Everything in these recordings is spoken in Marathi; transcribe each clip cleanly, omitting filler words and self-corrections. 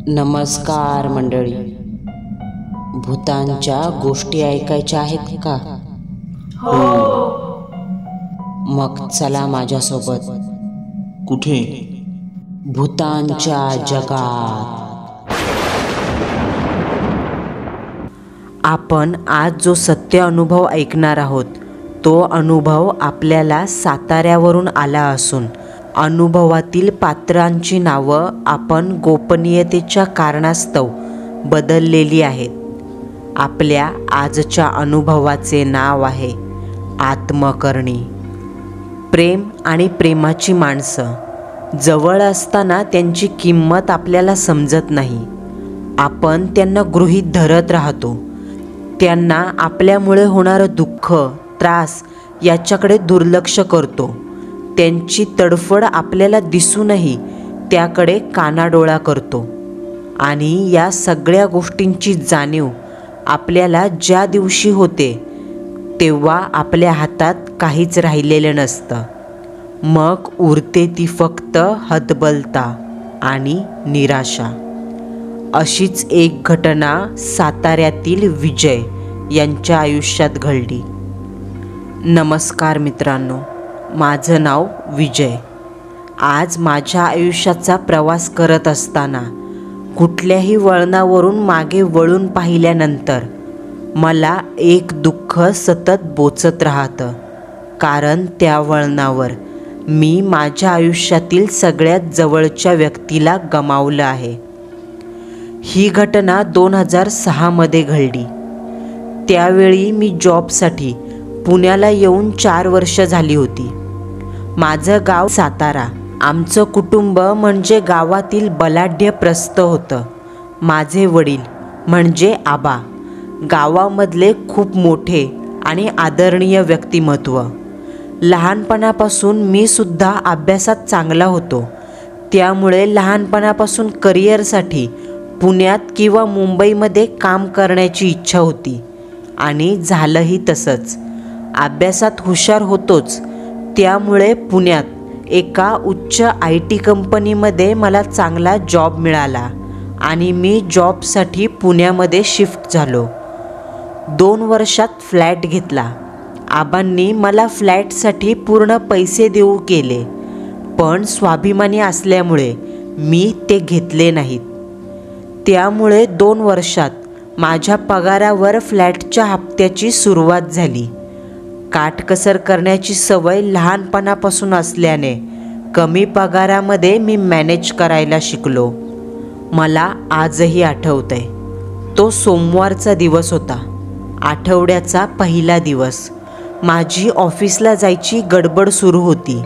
नमस्कार मंडळी. भूतांच्या गोष्टी ऐकायच्या आहेत का? हो. मग चला माझ्यासोबत. कुठे? भूतांच्या जगात. आपण आज जो सत्य अनुभव ऐकणार आहोत तो अनुभव आपल्याला साताऱ्यावरून आला असून अनुभवातील पात्रांची नावं आपण गोपनीयतेच्या कारणास्तव बदललेली आहेत. आपल्या आजच्या अनुभवाचे नाव आहे आत्मकरणी. प्रेम आणि प्रेमाची माणसं जवळ असताना त्यांची किंमत आपल्याला समजत नाही. आपण त्यांना गृहीत धरत राहतो. त्यांना आपल्यामुळे होणारं दुःख, त्रास याच्याकडे दुर्लक्ष करतो. त्यांची तडफड आपल्याला दिसूनही त्याकडे कानाडोळा करतो. आणि या सगळ्या गोष्टींची जाणीव आपल्याला ज्या दिवशी होते तेव्हा आपल्या हातात काहीच राहिलेलं नसतं. मग उरते ती फक्त हतबलता आणि निराशा. अशीच एक घटना साताऱ्यातील विजय यांच्या आयुष्यात घडली. नमस्कार मित्रांनो, माझं नाव विजय. आज माझ्या आयुष्याचा प्रवास करत असताना कुठल्याही वळणावरून मागे वळून पाहिल्यानंतर मला एक दुःख सतत बोचत राहतं. कारण त्या वळणावर मी माझ्या आयुष्यातील सगळ्यात जवळच्या व्यक्तीला गमावलं आहे. ही घटना 2006 मध्ये घडली. त्यावेळी मी जॉबसाठी पुण्याला येऊन 4 वर्ष झाली होती. माझं गाव सातारा. आमचं कुटुंब म्हणजे गावातील बलाढ्य प्रस्थ होतं. माझे वडील म्हणजे आबा गावामधले खूप मोठे आणि आदरणीय व्यक्तिमत्व. लहानपणापासून मी सुद्धा अभ्यासात चांगला होतो. त्यामुळे लहानपणापासून करिअरसाठी पुण्यात किंवा मुंबईमध्ये काम करण्याची इच्छा होती आणि झालंही तसंच. अभ्यासात हुशार होतोच, त्यामुळे पुण्यात एका उच्च IT कंपनीमध्ये मला चांगला जॉब मिळाला आणि मी जॉबसाठी पुण्यामध्ये शिफ्ट झालो. 2 वर्षात फ्लॅट घेतला. आबांनी मला फ्लॅटसाठी पूर्ण पैसे देऊ केले, पण स्वाभिमानी असल्यामुळे मी ते घेतले नाहीत. त्यामुळे 2 वर्षात माझ्या पगारावर फ्लॅटच्या हप्त्याची सुरुवात झाली. काटकसर करण्याची सवय लहानपणापासून असल्याने कमी पगारामध्ये मी मॅनेज करायला शिकलो. मला आजही आठवतंय. तो सोमवारचा दिवस होता. आठवड्याचा पहिला दिवस. माझी ऑफिसला जायची गडबड सुरू होती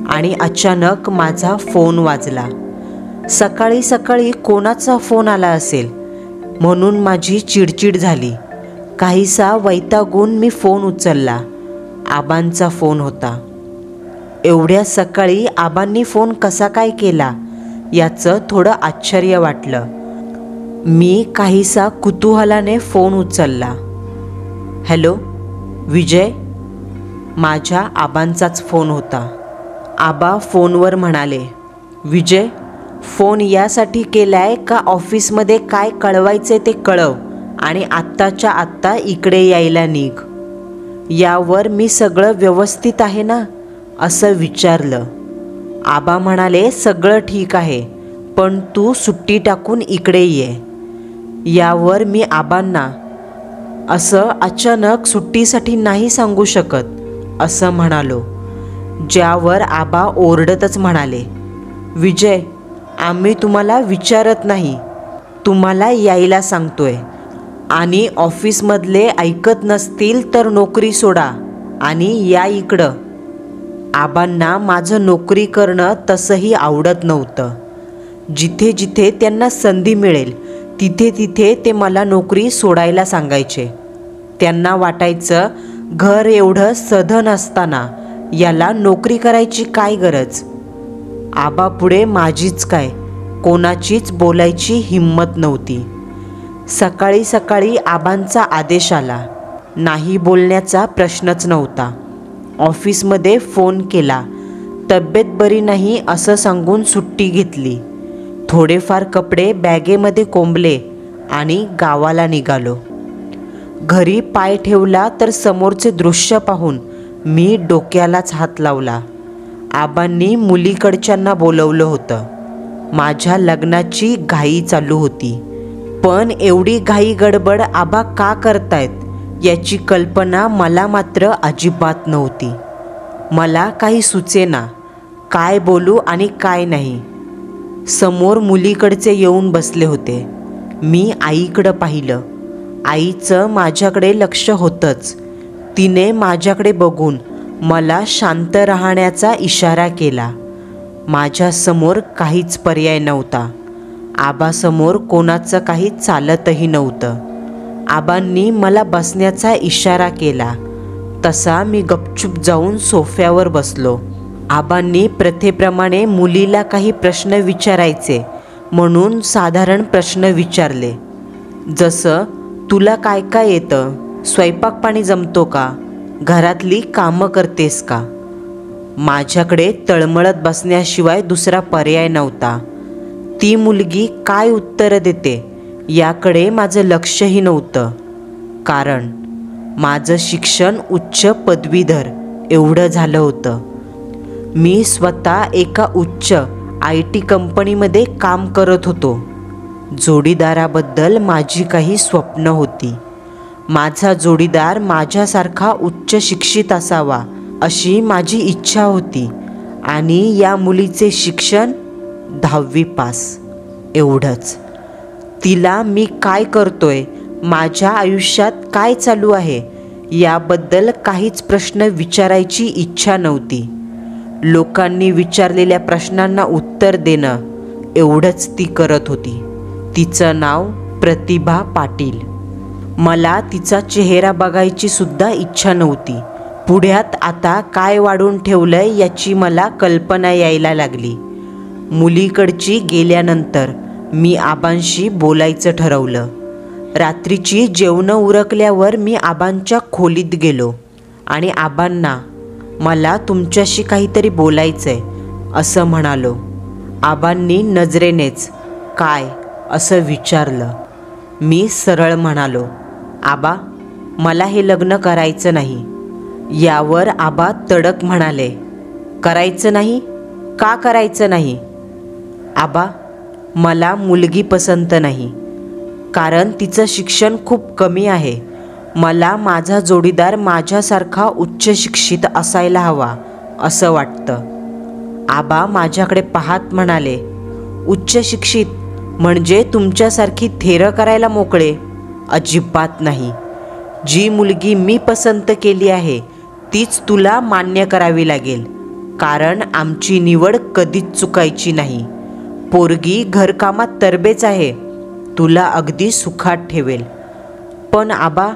आणि अचानक माझा फोन वाजला. सकाळी सकाळी कोणाचा फोन आला असेल म्हणून माझी चिडचिड झाली. काहीसा वैतागून मी फोन उचलला. आबांचा फोन होता. एवढ्या सकाळी आबांनी फोन कसा काय केला याचं थोडं आश्चर्य वाटलं. मी काहीसा कुतूहलाने फोन उचलला. हॅलो विजय. माझ्या आबांचाच फोन होता. आबा फोनवर म्हणाले, विजय, फोन यासाठी केलाय का ऑफिसमध्ये काय कळवायचे ते कळव आणि आत्ताच्या आत्ता इकडे यायला निघ. यावर मी सगळं व्यवस्थित आहे ना असं विचारलं. आबा म्हणाले, सगळं ठीक आहे, पण तू सुट्टी टाकून इकडे ये. यावर मी आबांना असं अचानक सुट्टीसाठी नाही सांगू शकत असं म्हणालो. ज्यावर आबा ओरडतच म्हणाले, विजय, आम्ही तुम्हाला विचारत नाही, तुम्हाला यायला सांगतोय. आणि ऑफिसमधले ऐकत नसतील तर नोकरी सोडा आणि या इकडं. आबांना माझं नोकरी करणं तसंही आवडत नव्हतं. जिथे जिथे त्यांना संधी मिळेल तिथे तिथे ते मला नोकरी सोडायला सांगायचे. त्यांना वाटायचं घर एवढं सधन असताना याला नोकरी करायची काय गरज. आबापुढे माझीच काय कोणाचीच बोलायची हिंमत नव्हती. सकाळी सकाळी आबांचा आदेश आला. नाही बोलण्याचा प्रश्नच नव्हता. ऑफिसमध्ये फोन केला तब्येत बरी नाही असं सांगून सुट्टी घेतली. थोडेफार कपडे बॅगेमध्ये कोंबले आणि गावाला निघालो. घरी पाय ठेवला तर समोरचे दृश्य पाहून मी डोक्यालाच हात लावला. आबांनी मुलीकडच्यांना बोलवलं होतं. माझ्या लग्नाची घाई चालू होती. पण एवढी घाई गडबड आबा का करतायत याची कल्पना मला मात्र अजिबात नव्हती. मला काही सुचेना काय बोलू आणि काय नाही. समोर मुलीकडचे येऊन बसले होते. मी आईकडं पाहिलं. आईचं माझ्याकडे लक्ष होतंच. तिने माझ्याकडे बघून मला शांत राहण्याचा इशारा केला. माझ्यासमोर काहीच पर्याय नव्हता. आबासमोर कोणाचं काही चालतही नव्हतं. आबांनी मला बसण्याचा इशारा केला. तसा मी गपचूप जाऊन सोफ्यावर बसलो. आबांनी प्रथेप्रमाणे मुलीला काही प्रश्न विचारायचे म्हणून साधारण प्रश्न विचारले. जसं, तुला काय काय येतं? स्वयंपाक पाणी जमतो का? घरातली कामं करतेस का? माझ्याकडे तळमळत बसण्याशिवाय दुसरा पर्याय नव्हता. ती मुलगी काय उत्तरं देते याकडे माझं लक्षही नव्हतं. कारण माझं शिक्षण उच्च पदवीधर एवढं झालं होतं. मी स्वतः एका उच्च IT कंपनीमध्ये काम करत होतो. जोडीदाराबद्दल माझी काही स्वप्न होती. माझा जोडीदार माझ्यासारखा उच्च शिक्षित असावा अशी माझी इच्छा होती. आणि या मुलीचे शिक्षण 10वी पास एवढंच. तिला मी काय करतोय, माझ्या आयुष्यात काय चालू आहे याबद्दल काहीच प्रश्न विचारायची इच्छा नव्हती. लोकांनी विचारलेल्या प्रश्नांना उत्तर देणं एवढंच ती करत होती. तिचं नाव प्रतिभा पाटील. मला तिचा चेहरा बघायची सुद्धा इच्छा नव्हती. पुढ्यात आता काय वाढून ठेवलंय याची मला कल्पना यायला लागली. मुलीकडची गेल्यानंतर मी आबांशी बोलायचं ठरवलं. रात्रीची जेवणं उरकल्यावर मी आबांच्या खोलीत गेलो आणि आबांना मला तुमच्याशी काहीतरी बोलायचं आहे असं म्हणालो. आबांनी नजरेनेच काय असं विचारलं. मी सरळ म्हणालो, आबा, मला हे लग्न करायचं नाही. यावर आबा तडक म्हणाले, करायचं नाही? का करायचं नाही? आबा, मला मुलगी पसंत नाही. कारण तिचं शिक्षण खूप कमी आहे. मला माझा जोडीदार माझ्यासारखा उच्च शिक्षित असायला हवा असं वाटतं. आबा माझ्याकडे पाहत म्हणाले, उच्च शिक्षित म्हणजे तुमच्यासारखी थेरं करायला मोकळे? अजिबात नाही. जी मुलगी मी पसंत केली आहे तीच तुला मान्य करावी लागेल. कारण आमची निवड कधीच चुकायची नाही. पोरगी घरकामात तरबेज आहे. तुला अगदी सुखात ठेवेल. पण आबा,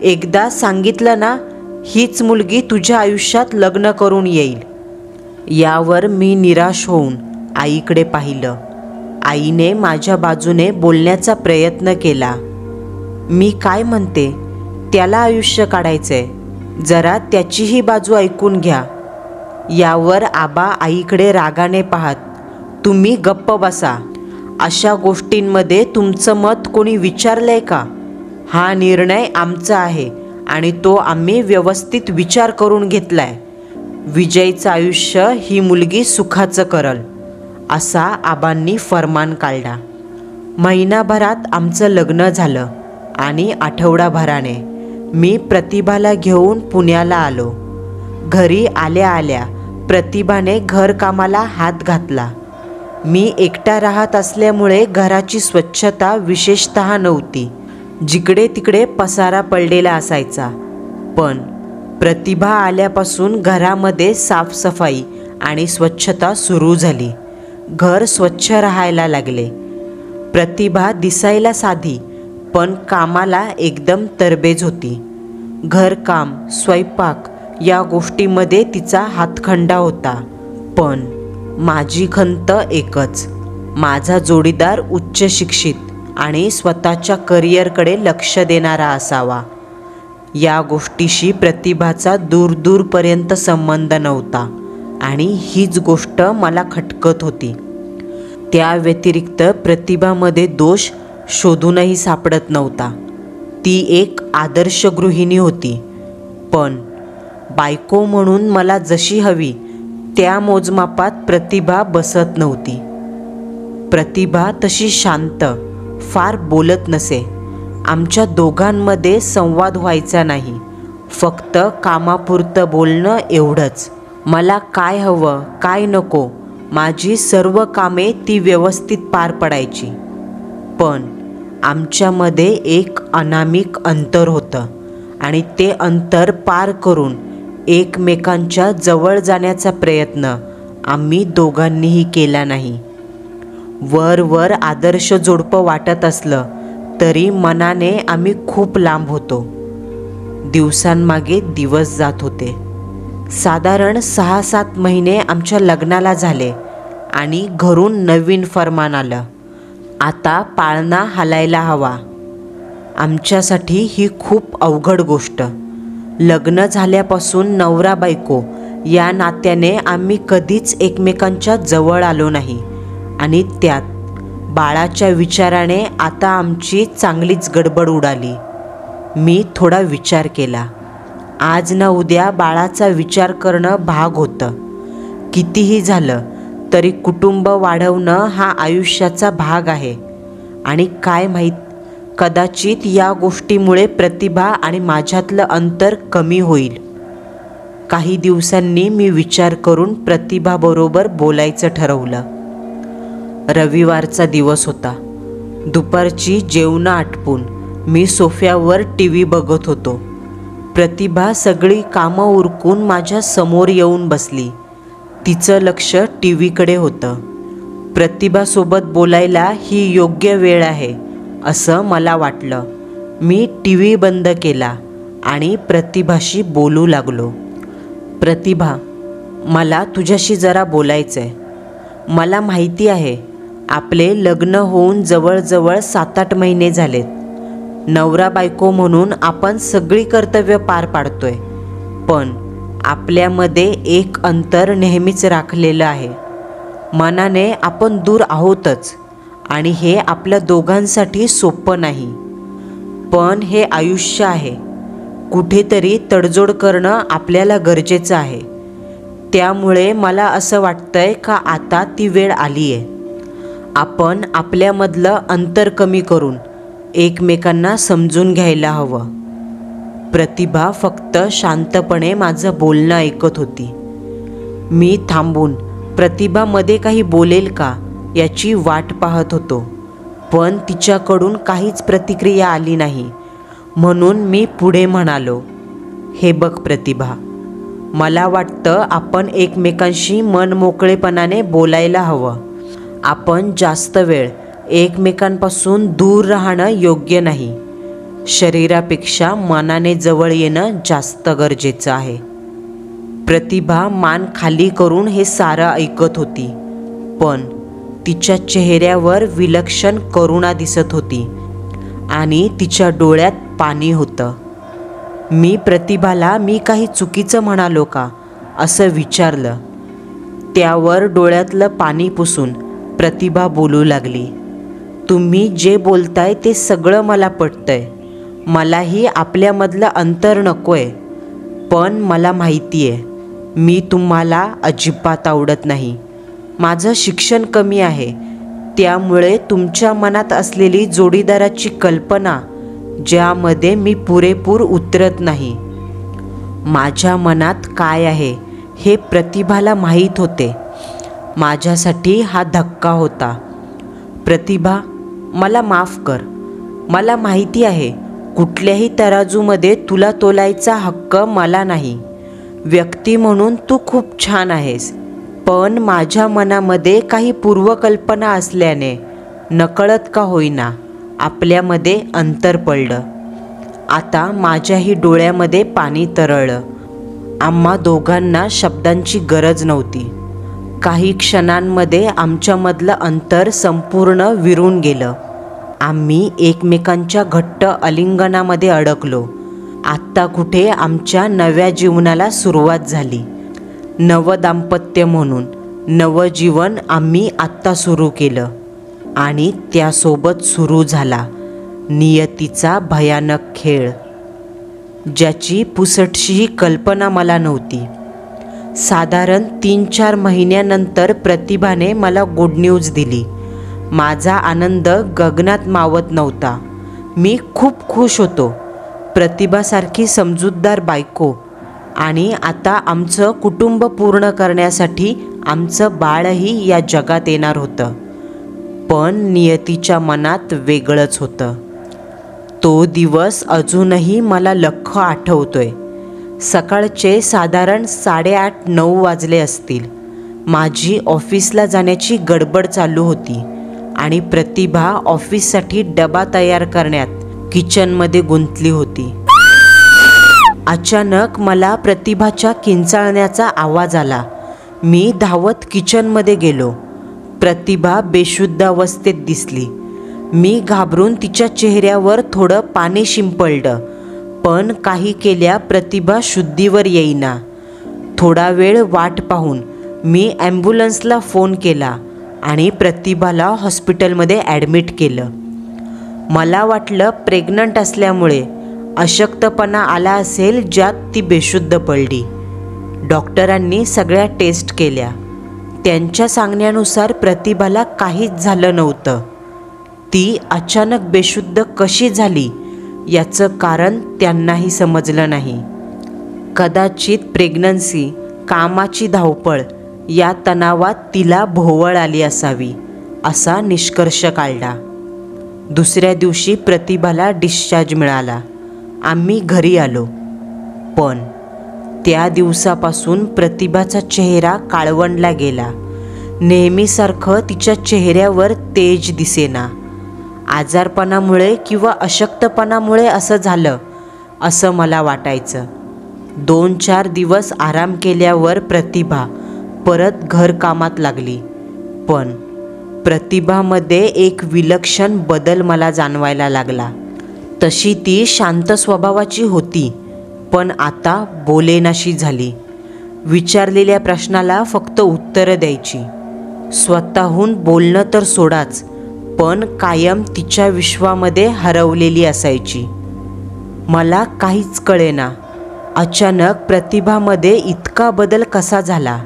एकदा सांगितलं ना, हीच मुलगी तुझ्या आयुष्यात लग्न करून येईल. यावर मी निराश होऊन आईकडे पाहिलं. आईने माझ्या बाजूने बोलण्याचा प्रयत्न केला. मी काय म्हणते त्याला आयुष्य काढायचंय, जरा त्याचीही बाजू ऐकून घ्या. यावर आबा आईकडे रागाने पाहत, तुम्ही गप्प बसा. अशा गोष्टींमध्ये तुमचं मत कोणी विचारलंय का? हा निर्णय आमचा आहे आणि तो आम्ही व्यवस्थित विचार करून घेतलाय. विजयचं आयुष्य ही मुलगी सुखाचं करल असा आबांनी फरमान काढला. महिनाभरात आमचं लग्न झालं आणि आठवडाभराने मी प्रतिभाला घेऊन पुण्याला आलो. घरी आल्या आल्या प्रतिभाने घरकामाला हात घातला. मी एकटा राहत असल्यामुळे घराची स्वच्छता विशेषतः नव्हती. जिकडे तिकडे पसारा पडलेला असायचा. पण प्रतिभा आल्यापासून घरामध्ये साफसफाई आणि स्वच्छता सुरू झाली. घर स्वच्छ राहायला लागले. प्रतिभा दिसायला साधी पण कामाला एकदम तरबेज होती. घरकाम, स्वयंपाक या गोष्टीमध्ये तिचा हातखंडा होता. पण माझी खंत एकच, माझा जोडीदार उच्च शिक्षित आणि स्वतःच्या करिअरकडे लक्ष देणारा असावा. या गोष्टीशी प्रतिभाचा दूरपर्यंत संबंध नव्हता आणि हीच गोष्ट मला खटकत होती. त्या व्यतिरिक्त प्रतिभामध्ये दोष शोधूनही सापडत नव्हता. ती एक आदर्श गृहिणी होती, पण बायको म्हणून मला जशी हवी त्या मोजमापात प्रतिभा बसत नव्हती. प्रतिभा तशी शांत, फार बोलत नसे. आमच्या दोघांमध्ये संवाद व्हायचा नाही, फक्त कामापुरतं बोलणं एवढंच. मला काय हवं काय नको माझी सर्व कामे ती व्यवस्थित पार पडायची. पण आमच्यामध्ये एक अनामिक अंतर होतं आणि ते अंतर पार करून एकमेकांच्या जवळ जाण्याचा प्रयत्न आम्ही दोघांनीही केला नाही. वर आदर्श जोडपं वाटत असलं तरी मनाने आम्ही खूप लांब होतो. दिवसांमागे दिवस जात होते. साधारण 6-7 महिने आमच्या लग्नाला झाले आणि घरून नवीन फरमान आलं. आता पाळणा हालायला हवा. आमच्यासाठी ही खूप अवघड गोष्ट. लग्न झाल्यापासून नवरा बायको या नात्याने आम्ही कधीच एकमेकांच्या जवळ आलो नाही आणि त्यात बाळाच्या विचाराने आता आमची चांगलीच गडबड उडाली. मी थोडा विचार केला. आज ना उद्या बाळाचा विचार करणं भाग होतं. कितीही झालं तरी कुटुंब वाढवणं हा आयुष्याचा भाग आहे. आणि काय माहीत, कदाचित या गोष्टीमुळे प्रतिभा आणि माझ्यातलं अंतर कमी होईल. काही दिवसांनी मी विचार करून प्रतिभाबरोबर बोलायचं ठरवलं. रविवारचा दिवस होता. दुपारची जेवणं आटपून मी सोफ्यावर TV बघत होतो. प्रतिभा सगळी कामं उरकून माझ्या समोर येऊन बसली. तिचं लक्ष TV कडे होतं. प्रतिभासोबत बोलायला ही योग्य वेळ आहे असं मला वाटलं. मी TV बंद केला आणि प्रतिभाशी बोलू लागलो. प्रतिभा, मला तुझ्याशी जरा बोलायचं आहे. मला माहिती आहे आपले लग्न होऊन जवळजवळ 7-8 महिने झालेत. नवरा बायको म्हणून आपण सगळी कर्तव्य पार पाडतोय, पण आपल्यामध्ये एक अंतर नेहमीच राखलेलं आहे. मनाने आपण दूर आहोतच आणि हे आपल्या दोघांसाठी सोपं नाही. पण हे आयुष्य आहे. कुठेतरी तडजोड करणं आपल्याला गरजेचं आहे. त्यामुळे मला असं वाटतंय का आता ती वेळ आली आहे. आपण आपल्यामधलं अंतर कमी करून एकमेकांना समजून घ्यायला हवं. प्रतिभा फक्त शांतपणे माझं बोलणं ऐकत होती. मी थांबून प्रतिभामध्ये काही बोलेल का याची वाट पाहत होतो, पण तिच्याकडून काहीच प्रतिक्रिया आली नाही. म्हणून मी पुढे म्हणालो, हे बघ प्रतिभा, मला वाटतं आपण एकमेकांशी मनमोकळेपणाने बोलायला हवं. आपण जास्त वेळ एकमेकांपासून दूर राहणं योग्य नाही. शरीरापेक्षा मनाने जवळ येणं जास्त गरजेचं आहे. प्रतिभा मान खाली करून हे सारं ऐकत होती, पण तिच्या चेहऱ्यावर विलक्षण करुणा दिसत होती आणि तिच्या डोळ्यात पाणी होतं. मी प्रतिभाला मी काही चुकीचं म्हणालो का असं विचारलं. त्यावर डोळ्यातलं पाणी पुसून प्रतिभा बोलू लागली. तुम्ही जे बोलताय ते सगळं मला पटतंय. मलाही आपल्यामधलं अंतर नकोय, पण मला माहिती आहे मी तुम्हाला अजिबात आवडत नाही. माझं शिक्षण कमी आहे, त्यामुळे तुमच्या मनात असलेली जोडीदाराची कल्पना ज्यामध्ये मी पुरेपूर उतरत नाही. माझ्या मनात काय आहे हे प्रतिभाला माहीत होते. माझ्यासाठी हा धक्का होता. प्रतिभा, मला माफ कर. मला माहिती आहे कुठल्याही तराजूमध्ये तुला तोलायचा हक्क मला नाही. व्यक्ती म्हणून तू खूप छान आहेस, पण माझ्या मनामध्ये काही पूर्वकल्पना असल्याने नकळत का होईना आपल्यामध्ये अंतर पडलं. आता माझ्याही डोळ्यामध्ये पाणी तरळलं. आम्हा दोघांना शब्दांची गरज नव्हती. काही क्षणांमध्ये आमच्यामधलं अंतर संपूर्ण विरून गेलं. आम्ही एकमेकांच्या घट्ट आलिंगनामध्ये अडकलो. आत्ता कुठे आमच्या नव्या जीवनाला सुरुवात झाली. नवदाम्पत्य म्हणून नवजीवन आम्ही आत्ता सुरू केलं आणि त्यासोबत सुरू झाला नियतीचा भयानक खेळ, ज्याची पुसटशी कल्पना मला नव्हती. साधारण 3-4 महिन्यानंतर प्रतिभाने मला गुड न्यूज दिली. माझा आनंद गगनात मावत नव्हता. मी खूप खुश होतो. प्रतिभासारखी समजूतदार बायको आणि आता आमचं कुटुंब पूर्ण करण्यासाठी आमचं बाळही या जगात येणार होतं. पण नियतीच्या मनात वेगळंच होतं. तो दिवस अजूनही मला लख्ख आठवतोय. सकाळचे साधारण 8:30-9 वाजले असतील. माझी ऑफिसला जाण्याची गडबड चालू होती आणि प्रतिभा ऑफिससाठी डबा तयार करण्यात किचनमध्ये गुंतली होती. अचानक मला प्रतिभाच्या किंचाळण्याचा आवाज आला. मी धावत किचनमध्ये गेलो. प्रतिभा बेशुद्ध अवस्थेत दिसली. मी घाबरून तिच्या चेहऱ्यावर थोडं पाणी शिंपडलं, पण काही केल्या प्रतिभा शुद्धीवर येईना. थोडा वेळ वाट पाहून मी ॲम्ब्युलन्सला फोन केला आणि प्रतिभाला हॉस्पिटलमध्ये ॲडमिट केलं. मला वाटलं प्रेग्नंट असल्यामुळे अशक्तपणा आला असेल, ज्यात ती बेशुद्ध पडली. डॉक्टरांनी सगळ्या टेस्ट केल्या. त्यांच्या सांगण्यानुसार प्रतिभाला काहीच झालं नव्हतं. ती अचानक बेशुद्ध कशी झाली याचं कारण त्यांनाही समजलं नाही. कदाचित प्रेग्नन्सी, कामाची धावपळ या तणावात तिला भोवळ आली असावी, असा निष्कर्ष काढला. दुसऱ्या दिवशी प्रतिभाला डिस्चार्ज मिळाला. आम्ही घरी आलो. पण त्या दिवसापासून प्रतिभाचा चेहरा काळवंडला गेला. नेहमीसारखं तिच्या चेहऱ्यावर तेज दिसेना. आजारपणामुळे किंवा अशक्तपणामुळे असं झालं असं मला वाटायचं. 2-4 दिवस आराम केल्यावर प्रतिभा परत घरकामात लागली. पण प्रतिभामध्ये एक विलक्षण बदल मला जाणवायला लागला. तशी ती शांत स्वभावाची होती, पण आता बोलेनाशी झाली. विचारलेल्या प्रश्नाला फक्त उत्तरं द्यायची. स्वतःहून बोलणं तर सोडाच, पण कायम तिच्या विश्वामध्ये हरवलेली असायची. मला काहीच कळेना. अचानक प्रतिभामध्ये इतका बदल कसा झाला?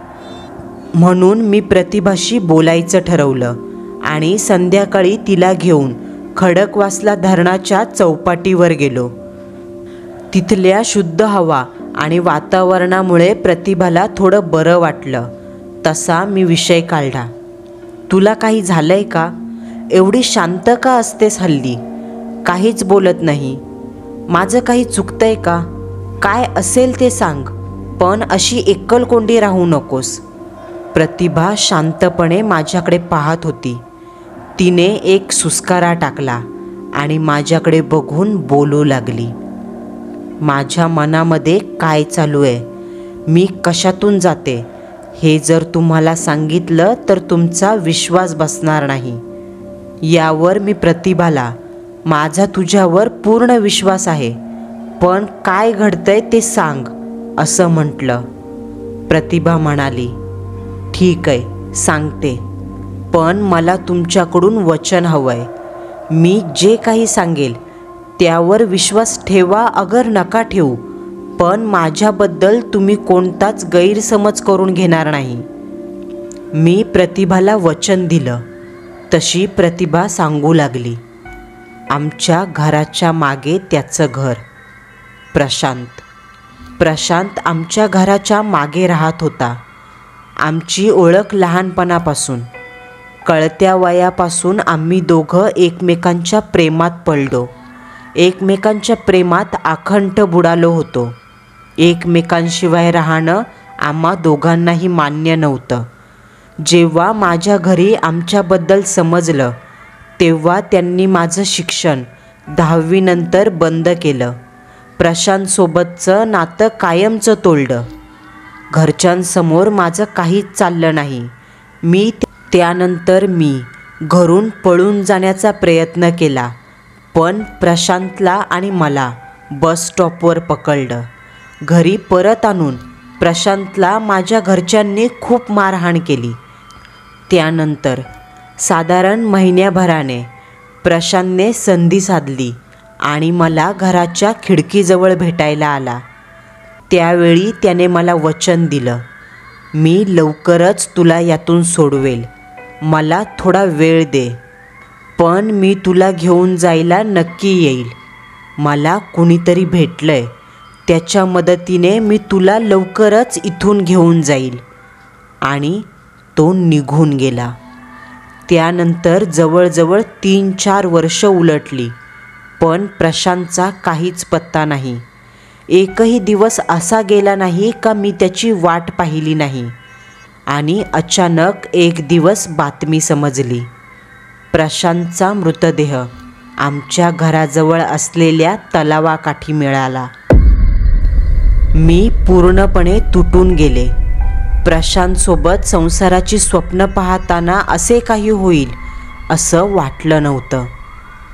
म्हणून मी प्रतिभाशी बोलायचं ठरवलं आणि संध्याकाळी तिला घेऊन खडकवासला धरणाच्या चौपाटीवर गेलो. तिथल्या शुद्ध हवा आणि वातावरणामुळे प्रतिभाला थोडं बरं वाटलं. तसा मी विषय काढला. तुला काही झालंय का? एवढी शांत का असतेस हल्ली? काहीच बोलत नाही. माझं काही चुकतंय का? काय असेल ते सांग, पण अशी एकलकोंडी राहू नकोस. प्रतिभा शांतपणे माझ्याकडे पाहत होती. तिने एक सुस्कारा टाकला आणि माझ्याकडे बघून बोलू लागली. माझ्या मनामध्ये काय चालू आहे, मी कशातून जाते, हे जर तुम्हाला सांगितलं तर तुमचा विश्वास बसणार नाही. यावर मी प्रतिभाला, माझा तुझ्यावर पूर्ण विश्वास आहे, पण काय घडतंय ते सांग, असं म्हटलं. प्रतिभा म्हणाली, ठीक आहे, सांगते, पण मला तुमच्याकडून वचन हवं आहे. मी जे काही सांगेल त्यावर विश्वास ठेवा अगर नका ठेवू, पण माझ्याबद्दल तुम्ही कोणताच गैरसमज करून घेणार नाही. मी प्रतिभाला वचन दिलं. तशी प्रतिभा सांगू लागली. आमच्या घराच्या मागे त्याचं घर. प्रशांत आमच्या घराच्या मागे राहत होता. आमची ओळख लहानपणापासून. कळत्या वयापासून आम्ही दोघं एकमेकांच्या प्रेमात पडलो. एकमेकांच्या प्रेमात आखंड बुडालो होतो. एकमेकांशिवाय राहणं आम्हा दोघांनाही मान्य नव्हतं. जेव्हा माझ्या घरी आमच्याबद्दल समजलं तेव्हा त्यांनी माझं शिक्षण 10वी नंतर बंद केलं. प्रशांतसोबतचं नातं कायमचं तोडलं. घरच्यांसमोर माझं काहीच चाललं नाही. त्यानंतर मी घरून पळून जाण्याचा प्रयत्न केला, पण प्रशांतला आणि मला बस स्टॉपवर पकडलं. घरी परत आणून प्रशांतला माझ्या घरच्यांनी खूप मारहाण केली. त्यानंतर साधारण महिन्याभराने प्रशांतने संधी साधली आणि मला घराच्या खिडकीजवळ भेटायला आला. त्यावेळी त्याने मला वचन दिलं, मी लवकरच तुला यातून सोडवेल, मला थोडा वेळ दे, पण मी तुला घेऊन जायला नक्की येईल. मला कुणीतरी भेटलंय, त्याच्या मदतीने मी तुला लवकरच इथून घेऊन जाईल. आणि तो निघून गेला. त्यानंतर जवळजवळ 3-4 वर्ष उलटली, पण प्रशांतचा काहीच पत्ता नाही. एकही दिवस असा गेला नाही का मी त्याची वाट पाहिली नाही. आणि अचानक एक दिवस बातमी समजली. प्रशांतचा मृतदेह आमच्या घराजवळ असलेल्या तलावाकाठी मिळाला. मी पूर्णपणे तुटून गेले. प्रशांतसोबत संसाराची स्वप्न पाहताना असे काही होईल असं वाटलं नव्हतं.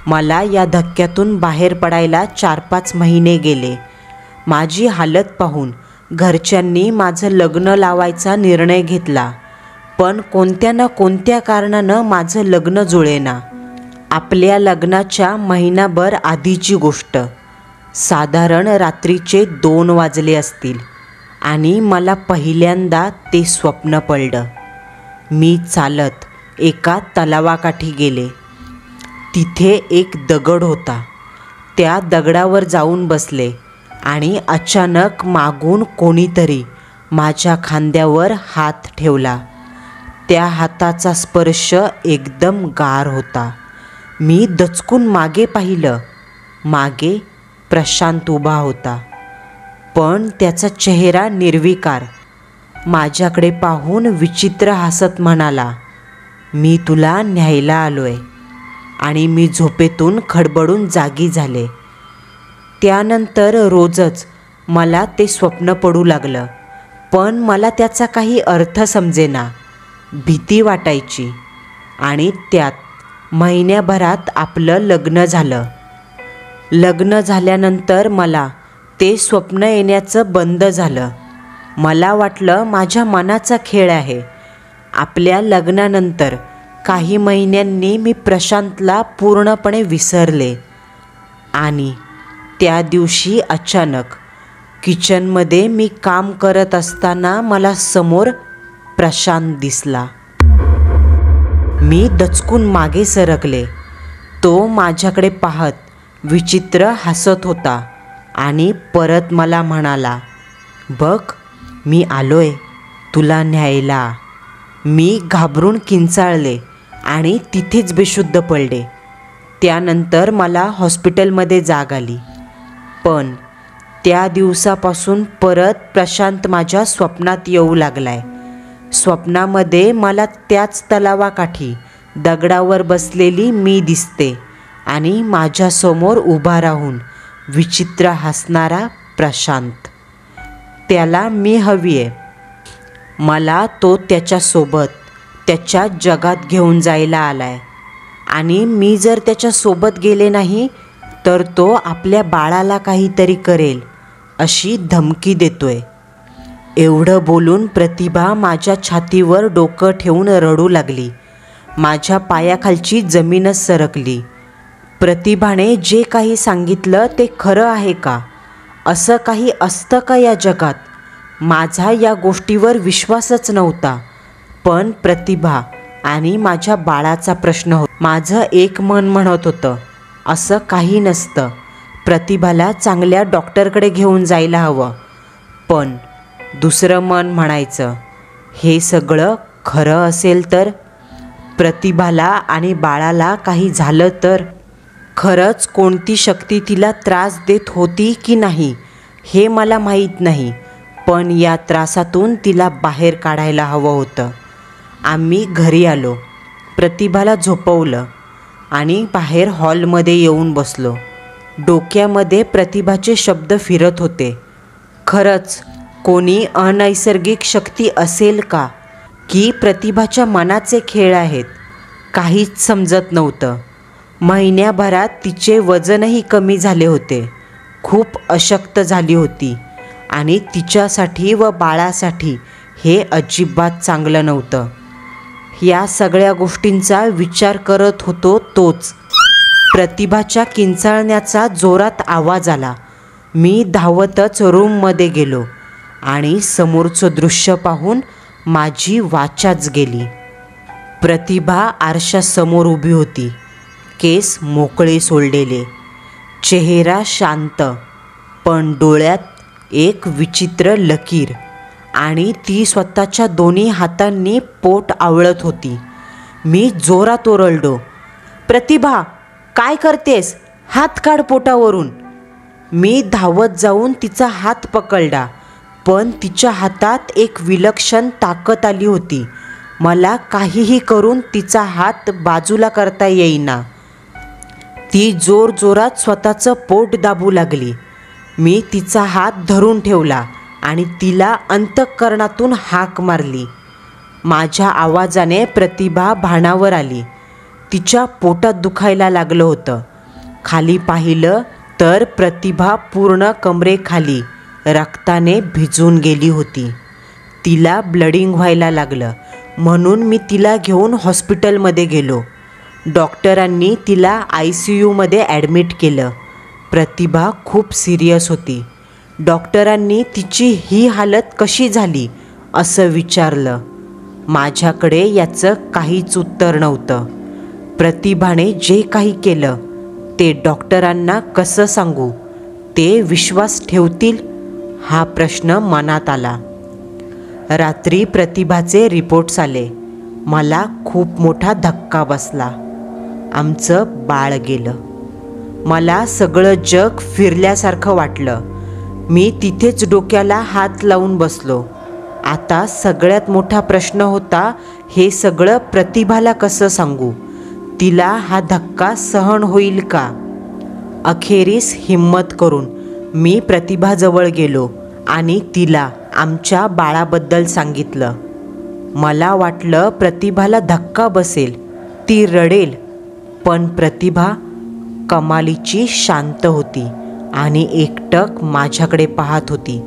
मला या धक्क्यातून बाहेर पडायला 4-5 महिने गेले. माझी हालत पाहून घरच्यांनी माझं लग्न लावायचा निर्णय घेतला, पण कोणत्या ना कोणत्या कारणानं माझं लग्न जुळेना. आपल्या लग्नाच्या महिनाभर आधीची गोष्ट. साधारण रात्रीचे 2 वाजले असतील आणि मला पहिल्यांदा ते स्वप्न पडलं. मी चालत एका तलावाकाठी गेले. तिथे एक दगड होता. त्या दगडावर जाऊन बसले आणि अचानक मागून कोणीतरी माझ्या खांद्यावर हात ठेवला. त्या हाताचा स्पर्श एकदम गार होता. मी दचकून मागे पाहिलं. मागे प्रशांत उभा होता, पण त्याचा चेहरा निर्विकार. माझ्याकडे पाहून विचित्र हसत म्हणाला, मी तुला न्यायला आलोय. आणि मी झोपेतून खडबडून जागी झाले. त्यानंतर रोजच मला ते स्वप्न पडू लागलं, पण मला त्याचा काही अर्थ समजेना. भीती वाटायची. आणि त्यात महिन्याभरात आपलं लग्न झालं. लग्न झाल्यानंतर मला ते स्वप्न येण्याचं बंद झालं. मला वाटलं माझ्या मनाचा खेळ आहे. आपल्या लग्नानंतर काही महिन्यांनी मी प्रशांतला पूर्णपणे विसरले. आणि त्या दिवशी अचानक किचनमध्ये मी काम करत असताना मला समोर प्रशांत दिसला. मी दचकून मागे सरकले. तो माझ्याकडे पाहत विचित्र हसत होता आणि परत मला म्हणाला, बघ मी आलोय तुला न्यायला. मी घाबरून किंचाळले आणि तिथेच बेशुद्ध पडले. त्यानंतर मला हॉस्पिटलमध्ये जाग आली. पण त्या दिवसापासून परत प्रशांत माझ्या स्वप्नात येऊ लागलाय. स्वप्नामध्ये मला त्याच तलावाकाठी दगडावर बसलेली मी दिसते आणि माझ्यासमोर उभा राहून विचित्र हसणारा प्रशांत. त्याला मी हवी आहे. मला तो त्याच्यासोबत त्याच्या जगात घेऊन जायला आलाय. आणि मी जर त्याच्यासोबत गेले नाही तर तो आपल्या बाळाला काहीतरी करेल अशी धमकी देतोय. एवढं बोलून प्रतिभा माझ्या छातीवर डोकं ठेवून रडू लागली. माझ्या पायाखालची जमीनच सरकली. प्रतिभाने जे काही सांगितलं ते खरं आहे का? असं काही असतं का या जगात? माझा या गोष्टीवर विश्वासच नव्हता. पण प्रतिभा आणि माझ्या बाळाचा प्रश्न होता. माझं एक मन म्हणत होतं, असं काही नसतं, प्रतिभाला चांगल्या डॉक्टरकडे घेऊन जायला हवं. पण दुसरं मन म्हणायचं, हे सगळं खरं असेल तर? प्रतिभाला आणि बाळाला काही झालं तर? खरंच कोणती शक्ती तिला त्रास देत होती की नाही हे मला माहीत नाही, पण या त्रासातून तिला बाहेर काढायला हवं होतं. आम्ही घरी आलो. प्रतिभाला झोपवलं आणि बाहेर हॉलमध्ये येऊन बसलो. डोक्यामध्ये प्रतिभाचे शब्द फिरत होते. खरंच कोणी अनैसर्गिक शक्ती असेल का, की प्रतिभाच्या मनाचे खेळ आहेत? काहीच समजत नव्हतं. महिन्याभरात तिचे वजनही कमी झाले होते. खूप अशक्त झाली होती आणि तिच्यासाठी व बाळासाठी हे अजिबात चांगलं नव्हतं. या सगळ्या गोष्टींचा विचार करत होतो तोच प्रतिभाच्या किंचाळण्याचा जोरात आवाज आला. मी धावतच रूममध्ये गेलो आणि समोरचं दृश्य पाहून माझी वाचाच गेली. प्रतिभा आरशासमोर उभी होती. केस मोकळे सोडलेले, चेहरा शांत, पण डोळ्यात एक विचित्र लकीर, आणि ती स्वतःच्या दोन्ही हातांनी पोट आवळत होती. मी जोरात ओरडलो, प्रतिभा काय करतेस? हात काढ पोटावरून. मी धावत जाऊन तिचा हात पकडला, पण तिच्या हातात एक विलक्षण ताकद आली होती. मला काहीही करून तिचा हात बाजूला करता येईना. ती जोरजोरात स्वतःचं पोट दाबू लागली. मी तिचा हात धरून ठेवला आणि तिला अंतःकरणातून हाक मारली. माझ्या आवाजाने प्रतिभा भानावर आली. तिच्या पोटात दुखायला लागलं होतं. खाली पाहिलं तर प्रतिभा पूर्ण कमरेखाली रक्ताने भिजून गेली होती. तिला ब्लडिंग व्हायला लागलं, म्हणून मी तिला घेऊन हॉस्पिटलमध्ये गेलो. डॉक्टरांनी तिला ICUमध्ये ॲडमिट केलं. प्रतिभा खूप सिरियस होती. डॉक्टरांनी तिची ही हालत कशी झाली असं विचारलं. माझ्याकडे याचं काहीच उत्तर नव्हतं. प्रतिभाने जे काही केलं ते डॉक्टरांना कसं सांगू? ते विश्वास ठेवतील हा प्रश्न मनात आला. रात्री प्रतिभाचे रिपोर्ट्स आले. मला खूप मोठा धक्का बसला. आमचं बाळ गेलं. मला सगळं जग फिरल्यासारखं वाटलं. मी तिथेच डोक्याला हात लावून बसलो. आता सगळ्यात मोठा प्रश्न होता, हे सगळं प्रतिभाला कसं सांगू? तिला हा धक्का सहन होईल का? अखेरीस हिम्मत करून मी प्रतिभाजवळ गेलो आणि तिला आमच्या बाळाबद्दल सांगितलं. मला वाटलं प्रतिभाला धक्का बसेल, ती रडेल, पण प्रतिभा कमालीची शांत होती आणि एकटक माझ्याकडे पाहत होती.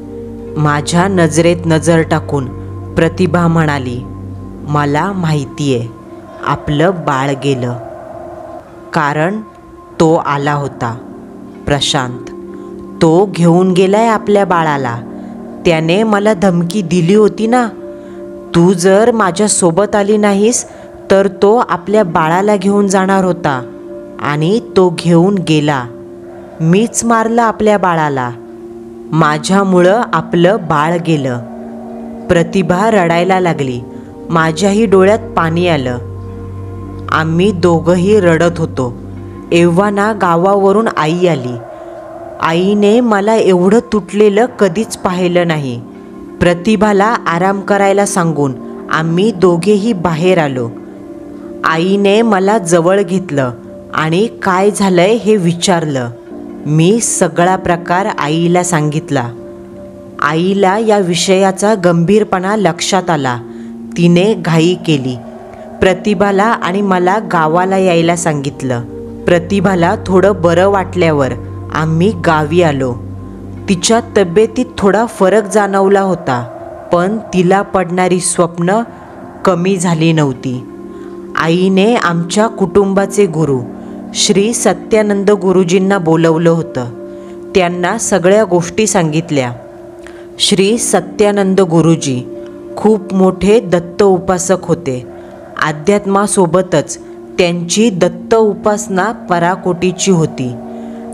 माझ्या नजरेत नजर टाकून प्रतिभा म्हणाली, मला माहिती आहे आपलं बाळ गेलं, कारण तो आला होता, प्रशांत. तो घेऊन गेलाय आपल्या बाळाला. त्याने मला धमकी दिली होती ना, तू जर माझ्यासोबत आली नाहीस तर तो आपल्या बाळाला घेऊन जाणार होता, आणि तो घेऊन गेला. मीच मारलं आपल्या बाळाला. माझ्यामुळं आपलं बाळ गेलं. प्रतिभा रडायला लागली. माझ्याही डोळ्यात पाणी आलं. आम्ही दोघंही रडत होतो. एव्हा गावावरून आई आली. आईने मला एवढं तुटलेलं कधीच पाहिलं नाही. प्रतिभाला आराम करायला सांगून आम्ही दोघेही बाहेर आलो. आईने मला जवळ घेतलं आणि काय झालंय हे विचारलं. मी सगळा प्रकार आईला सांगितला. आईला या विषयाचा गंभीरपणा लक्षात आला. तिने घाई केली. प्रतिभाला आणि मला गावाला यायला सांगितलं. प्रतिभाला थोडं बरं वाटल्यावर आम्ही गावी आलो. तिच्या तब्येतीत थोडा फरक जाणवला होता, पण तिला पडणारी स्वप्न कमी झाली नव्हती. आईने आमच्या कुटुंबाचे गुरु श्री सत्यानंद गुरुजींना बोलवलं होतं. त्यांना सगळ्या गोष्टी सांगितल्या. श्री सत्यानंद गुरुजी खूप मोठे दत्त उपासक होते. अध्यात्मासोबतच त्यांची दत्त उपासना पराकोटीची होती.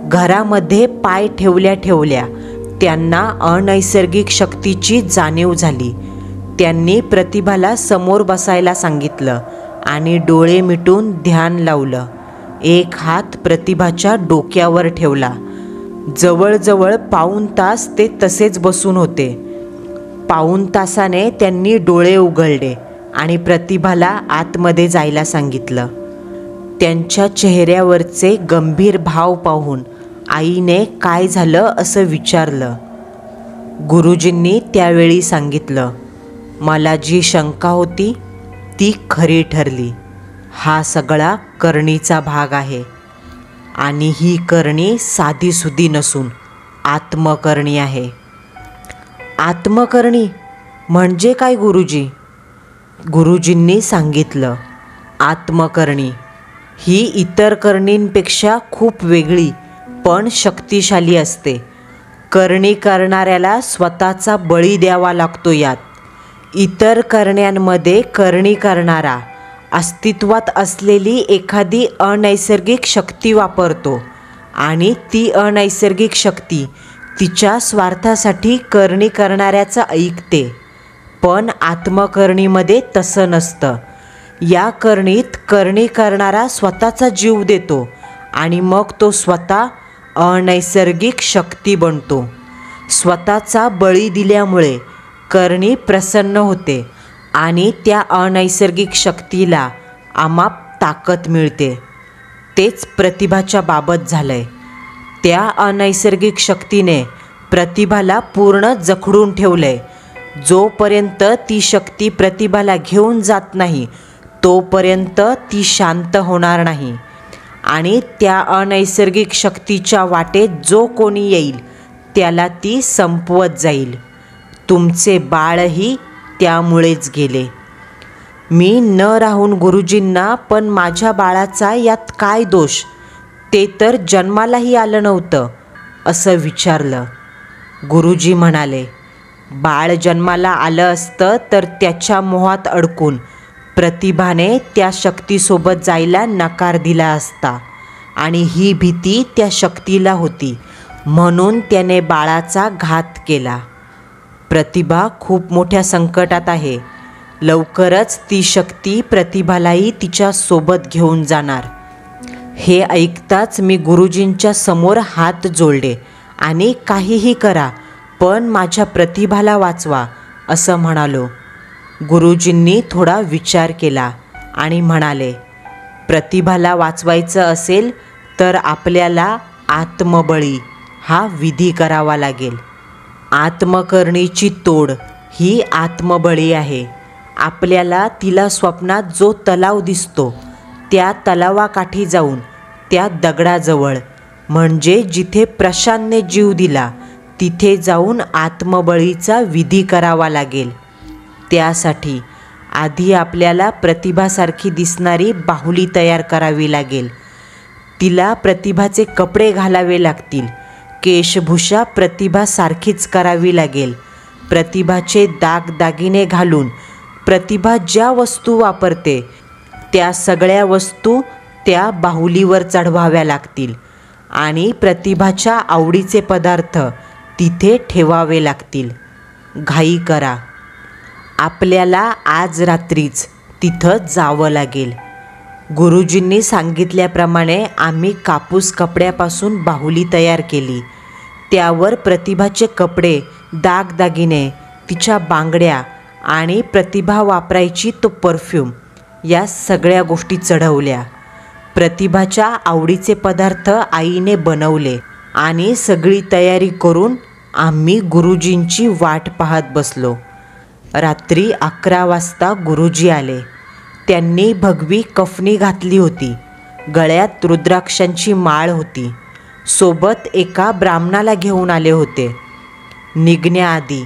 घरामध्ये पाय ठेवल्या ठेवल्या त्यांना अनैसर्गिक शक्तीची जाणीव झाली. त्यांनी प्रतिभाला समोर बसायला सांगितलं आणि डोळे मिटून ध्यान लावलं. एक हात प्रतिभाच्या डोक्यावर ठेवला. जवळजवळ पाऊण तास ते तसेच बसून होते. पाऊण तासाने त्यांनी डोळे उघडले आणि प्रतिभाला आतमध्ये जायला सांगितलं. त्यांच्या चेहऱ्यावरचे गंभीर भाव पाहून आईने काय झालं असं विचारलं. गुरुजींनी त्यावेळी सांगितलं, मला जी शंका होती ती खरी ठरली. हा सगळा करणीचा भाग आहे, आणि ही करणी साधीसुधी नसून आत्मकरणी आहे. आत्मकरणी म्हणजे काय गुरुजी? गुरुजींनी सांगितलं, आत्मकरणी ही इतर करणींपेक्षा खूप वेगळी पण शक्तिशाली असते. करणी करणाऱ्याला स्वतःचा बळी द्यावा लागतो. यात इतर करण्यांमध्ये करणी करणारा अस्तित्वात असलेली एखादी अनैसर्गिक शक्ती वापरतो आणि ती अनैसर्गिक शक्ती तिच्या स्वार्थासाठी करणी करणाऱ्याचं ऐकते. पण आत्मकरणीमध्ये तसं नसतं. या करणीत करणी करणारा स्वतःचा जीव देतो आणि मग तो स्वतः अनैसर्गिक शक्ती बनतो. स्वतःचा बळी दिल्यामुळे करणी प्रसन्न होते आणि त्या अनैसर्गिक शक्तीला अमाप ताकद मिळते. तेच प्रतिभाच्या बाबत झालंय. त्या अनैसर्गिक शक्तीने प्रतिभाला पूर्ण जखडून ठेवलंय. जोपर्यंत ती शक्ती प्रतिभाला घेऊन जात नाही तोपर्यंत ती शांत होणार नाही आणि त्या अनैसर्गिक शक्तीच्या वाटेत जो कोणी येईल त्याला ती संपवत जाईल. तुमचे बाळही त्यामुळेच गेले. मी न राहून गुरुजींना पण माझ्या बाळाचा यात काय दोष, ते तर जन्मालाही आलं नव्हतं, असं विचारलं. गुरुजी म्हणाले, बाळ जन्माला आलं असतं तर त्याच्या मोहात अडकून प्रतिभाने त्या शक्तीसोबत जायला नकार दिला असता आणि ही भीती त्या शक्तीला होती म्हणून त्याने बाळाचा घात केला. प्रतिभा खूप मोठ्या संकटात आहे. लवकरच ती शक्ती प्रतिभालाही तिच्या सोबत घेऊन जाणार. हे ऐकताच मी गुरुजींच्या समोर हात जोडले आणि काहीही करा पण माझ्या प्रतिभाला वाचवा असं म्हणालो. गुरुजींनी थोडा विचार केला आणि म्हणाले, प्रतिभाला वाचवायचं असेल तर आपल्याला आत्मबळी हा विधी करावा लागेल. आत्मकरणीची तोड ही आत्मबळी आहे. आपल्याला तिला स्वप्नात जो तलाव दिसतो त्या तलावाकाठी जाऊन त्या दगडाजवळ म्हणजे जिथे प्रशांतने जीव दिला तिथे जाऊन आत्मबळीचा विधी करावा लागेल. त्यासाठी आधी आपल्याला प्रतिभासारखी दिसणारी बाहुली तयार करावी लागेल. तिला प्रतिभाचे कपडे घालावे लागतील. केशभूषा प्रतिभासारखीच करावी लागेल. प्रतिभाचे दागदागिने घालून प्रतिभा ज्या वस्तू वापरते त्या सगळ्या वस्तू त्या बाहुलीवर चढवाव्या लागतील आणि प्रतिभाच्या आवडीचे पदार्थ तिथे ठेवावे लागतील. घाई करा. आपल्याला आज रात्रीच तिथं जावं लागेल. गुरुजींनी सांगितल्याप्रमाणे आम्ही कापूस कपड्यापासून बाहुली तयार केली. त्यावर प्रतिभाचे कपडे, दागदागिने, तिच्या बांगड्या आणि प्रतिभा वापरायची तो परफ्यूम या सगळ्या गोष्टी चढवल्या. प्रतिभाच्या आवडीचे पदार्थ आईने बनवले आणि सगळी तयारी करून आम्ही गुरुजींची वाट पाहत बसलो. रात्री 11 वाजता गुरुजी आले. त्यांनी भगवी कफनी घातली होती. गळ्यात रुद्राक्षांची माळ होती. सोबत एका ब्राह्मणाला घेऊन आले होते. निघण्याआधी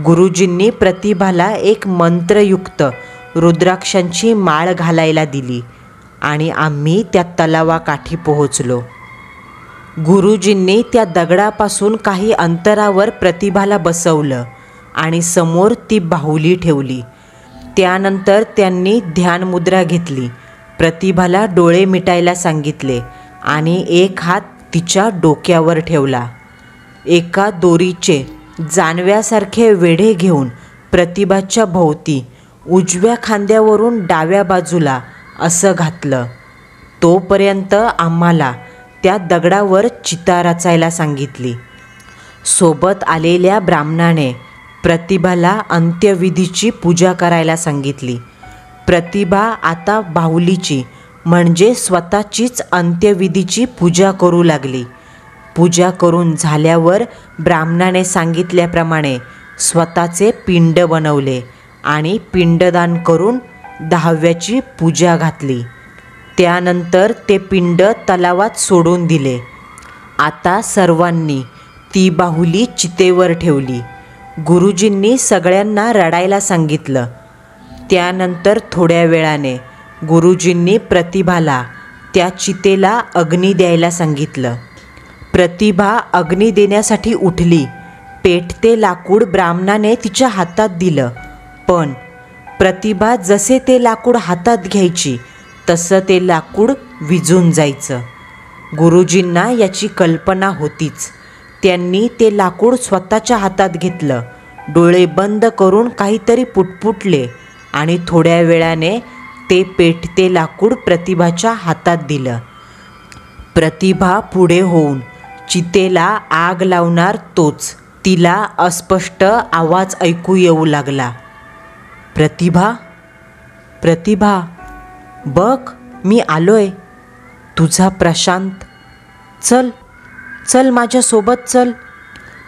गुरुजींनी प्रतिभाला एक मंत्रयुक्त रुद्राक्षांची माळ घालायला दिली आणि आम्ही त्या तलावाकाठी पोहोचलो. गुरुजींनी त्या दगडापासून काही अंतरावर प्रतिभाला बसवलं आणि समोर ती बाहुली ठेवली. त्यानंतर त्यांनी ध्यानमुद्रा घेतली. प्रतिभाला डोळे मिटायला सांगितले आणि एक हात तिच्या डोक्यावर ठेवला. एका दोरीचे जानव्यासारखे वेढे घेऊन प्रतिभाच्या भोवती उजव्या खांद्यावरून डाव्या बाजूला असं घातलं. तोपर्यंत आम्हाला त्या दगडावर चिता रचायला सांगितली. सोबत आलेल्या ब्राह्मणाने प्रतिभाला अंत्यविधीची पूजा करायला सांगितली. प्रतिभा आता बाहुलीची म्हणजे स्वतःचीच अंत्यविधीची पूजा करू लागली. पूजा करून झाल्यावर ब्राह्मणाने सांगितल्याप्रमाणे स्वतःचे पिंड बनवले आणि पिंडदान करून 10व्याची पूजा घातली. त्यानंतर ते पिंड तलावात सोडून दिले. आता सर्वांनी ती बाहुली चितेवर ठेवली. गुरुजींनी सगळ्यांना रडायला सांगितलं. त्यानंतर थोड्या वेळाने गुरुजींनी प्रतिभाला त्या चितेला अग्नी द्यायला सांगितलं. प्रतिभा अग्नी देण्यासाठी उठली. पेटते लाकूड ब्राह्मणाने तिच्या हातात दिलं, पण प्रतिभा जसे ते लाकूड हातात घ्यायची तसं ते लाकूड विझून जायचं. गुरुजींना याची कल्पना होतीच. त्यांनी ते लाकूड स्वतःच्या हातात घेतलं, डोळे बंद करून काहीतरी पुटपुटले आणि थोड्या वेळाने ते पेटते लाकूड प्रतिभाच्या हातात दिलं. प्रतिभा पुढे होऊन चितेला आग लावणार तोच तिला अस्पष्ट आवाज ऐकू येऊ लागला. प्रतिभा, प्रतिभा, बघ मी आलोय, तुझा प्रशांत, चल चल माझ्यासोबत चल.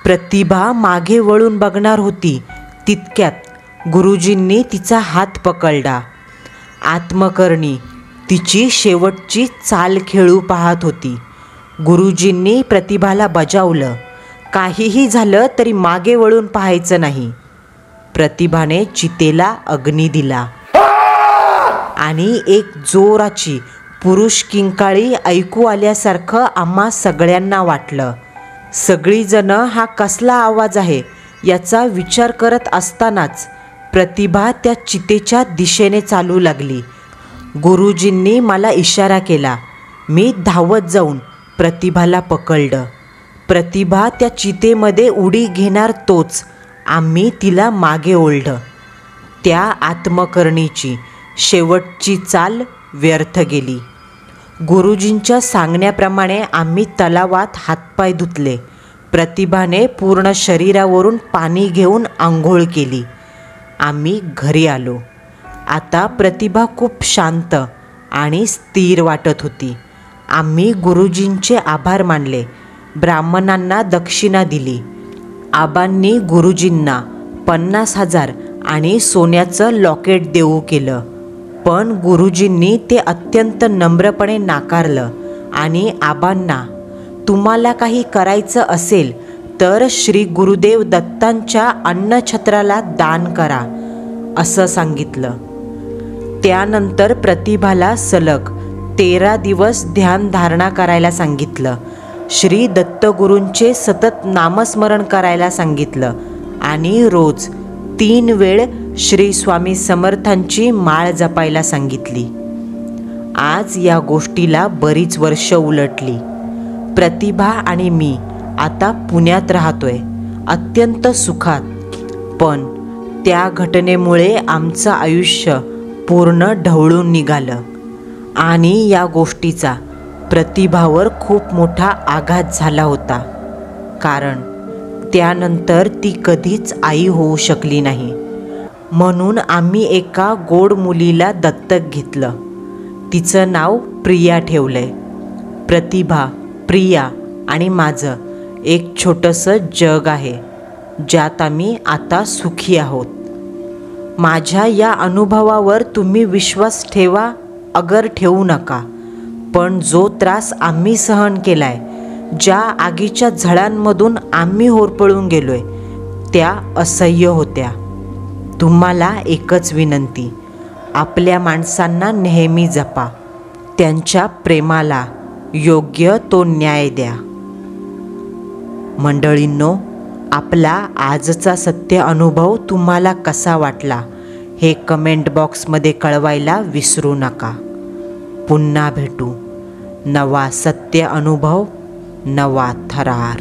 प्रतिभा मागे वळून बघणार होती तितक्यात गुरुजींनी तिचा हात पकडला. आत्मकरणी तिची शेवटची चाल खेळू पाहत होती. गुरुजींनी प्रतिभाला बजावलं, काहीही झालं तरी मागे वळून पाहायचं नाही. प्रतिभाने चितेला अग्नी दिला आणि एक जोराची पुरुष किंकाळी ऐकू आल्यासारखं आम्हा सगळ्यांना वाटलं. सगळीजणं हा कसला आवाज आहे याचा विचार करत असतानाच प्रतिभा त्या चितेच्या दिशेने चालू लागली. गुरुजींनी मला इशारा केला. मी धावत जाऊन प्रतिभाला पकडलं. प्रतिभा त्या चितेमध्ये उडी घेणार तोच आम्ही तिला मागे ओढलं. त्या आत्मकरणीची शेवटची चाल व्यर्थ गेली. गुरुजींच्या सांगण्याप्रमाणे आम्ही तलावात हातपाय धुतले. प्रतिभाने पूर्ण शरीरावरून पाणी घेऊन आंघोळ केली. आम्ही घरी आलो. आता प्रतिभा खूप शांत आणि स्थिर वाटत होती. आम्ही गुरुजींचे आभार मानले. ब्राह्मणांना दक्षिणा दिली. आबांनी गुरुजींना 50,000 आणि सोन्याचं लॉकेट देऊ केलं, पण गुरुजींनी ते अत्यंत नम्रपणे नाकारलं आणि आबांना तुम्हाला काही करायचं असेल तर श्री गुरुदेव दत्तांच्या अन्नछत्राला दान करा असं सांगितलं. त्यानंतर प्रतिभाला सलग 13 दिवस ध्यानधारणा करायला सांगितलं. श्री दत्तगुरूंचे सतत नामस्मरण करायला सांगितलं आणि रोज 3 वेळ श्री स्वामी समर्थांची माळ जपायला सांगितली. आज या गोष्टीला बरीच वर्ष उलटली. प्रतिभा आणि मी आता पुण्यात राहतोय, अत्यंत सुखात. पण त्या घटनेमुळे आमचं आयुष्य पूर्ण ढवळून निघालं आणि या गोष्टीचा प्रतिभावर खूप मोठा आघात झाला होता. कारण त्यानंतर ती कधीच आई होऊ शकली नाही. म्हणून आम्ही एका गोड मुलीला दत्तक घेतलं. तिचं नाव प्रिया ठेवलंय. प्रतिभा, प्रिया आणि माझं एक छोटंसं जग आहे ज्यात आम्ही आता सुखी आहोत. माझ्या या अनुभवावर तुम्ही विश्वास ठेवा अगर ठेवू नका, पण जो त्रास आम्ही सहन केलाय, ज्या आगीच्या झळांमधून आम्ही होरपळून गेलोय, त्या असह्य होत्या. तुम्हाला एकच विनंती, आपल्या माणसांना नेहमी जपा, त्यांच्या प्रेमाला योग्य तो न्याय द्या. मंडळींनो, आपला आजचा सत्य अनुभव तुम्हाला कसा वाटला हे कमेंट बॉक्समध्ये कळवायला विसरू नका. पुन्हा भेटू. नवा सत्य अनुभव, नवा थरार.